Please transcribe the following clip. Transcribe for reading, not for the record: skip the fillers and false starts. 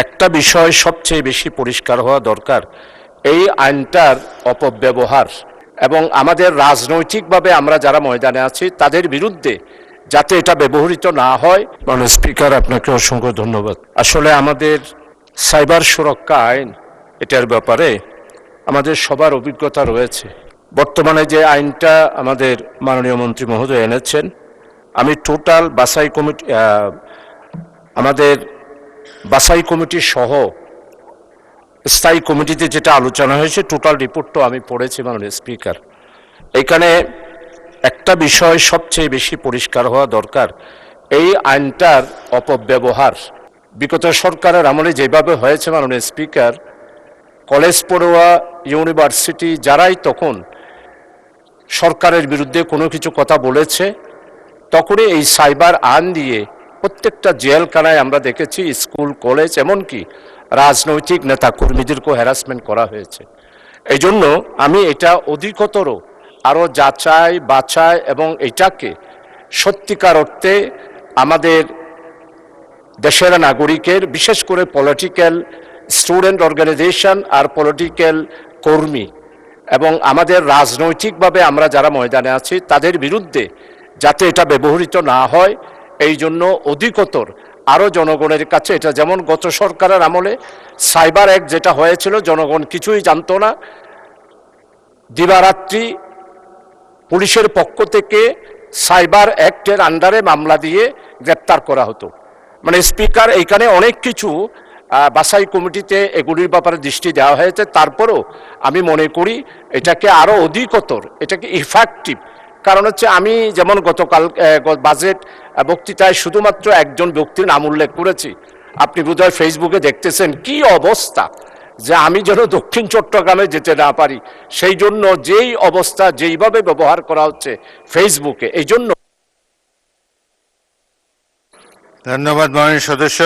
একটা বিষয় সবচেয়ে বেশি পরিষ্কার হওয়া দরকার, এই আইনটার অপব্যবহার এবং আমাদের রাজনৈতিকভাবে আমরা যারা ময়দানে আছি তাদের বিরুদ্ধে যাতে এটা ব্যবহৃত না হয়। মাননীয় স্পিকার, আপনাকে অসংখ্য ধন্যবাদ। আসলে আমাদের সাইবার সুরক্ষা আইন, এটার ব্যাপারে আমাদের সবার অভিজ্ঞতা রয়েছে। বর্তমানে যে আইনটা আমাদের মাননীয় মন্ত্রী মহোদয় এনেছেন, আমি টোটাল বাছাই কমিটি, আমাদের বাছাই কমিটি সহ স্থায়ী কমিটিতে যেটা আলোচনা হয়েছে টোটাল রিপোর্টটা আমি পড়েছি মাননীয় স্পিকার। এখানে একটা বিষয় সবচেয়ে বেশি পরিষ্কার হওয়া দরকার, এই আইনটার অপব্যবহার বিগত সরকারের আমলে যেভাবে হয়েছে মাননীয় স্পিকার, কলেজ পড়ুয়া, ইউনিভার্সিটি যারাই তখন সরকারের বিরুদ্ধে কোনো কিছু কথা বলেছে, তখনই এই সাইবার আইন দিয়ে প্রত্যেকটা জেলখানায় আমরা দেখেছি, স্কুল কলেজ এমনকি রাজনৈতিক নেতা কর্মীদেরকেও হ্যারাসমেন্ট করা হয়েছে। এই জন্য আমি এটা অধিকতর আরও যাচাই বাছাই এবং এটাকে সত্যিকার অর্থে আমাদের দেশের নাগরিকের, বিশেষ করে পলিটিক্যাল স্টুডেন্ট অর্গানাইজেশন আর পলিটিক্যাল কর্মী এবং আমাদের রাজনৈতিকভাবে আমরা যারা ময়দানে আছি তাদের বিরুদ্ধে যাতে এটা ব্যবহৃত না হয়, এই জন্য অধিকতর আরও জনগণের কাছে এটা, যেমন গত সরকারের আমলে সাইবার অ্যাক্ট যেটা হয়েছিল, জনগণ কিছুই জানতো না, দিবারাত্রি পুলিশের পক্ষ থেকে সাইবার অ্যাক্টের আন্ডারে মামলা দিয়ে গ্রেপ্তার করা হতো। মানে স্পিকার, এইখানে অনেক কিছু বাছাই কমিটিতে এগুলির ব্যাপারে দৃষ্টি দেওয়া হয়েছে, তারপরেও আমি মনে করি এটাকে আরও অধিকতর, এটাকে ইফেক্টিভ। কারণ হচ্ছে, আমি যেমন গতকাল বাজেট বক্তৃতায় শুধুমাত্র একজন ব্যক্তির নাম উল্লেখ করেছি, আপনি বোধহয় ফেসবুকে দেখতেছেন কি অবস্থা, যে আমি যেন দক্ষিণ চট্টগ্রামে যেতে না পারি, সেই জন্য যেই অবস্থা যেইভাবে ব্যবহার করা হচ্ছে ফেসবুকে, এই জন্য। ধন্যবাদ মাননীয় সদস্য।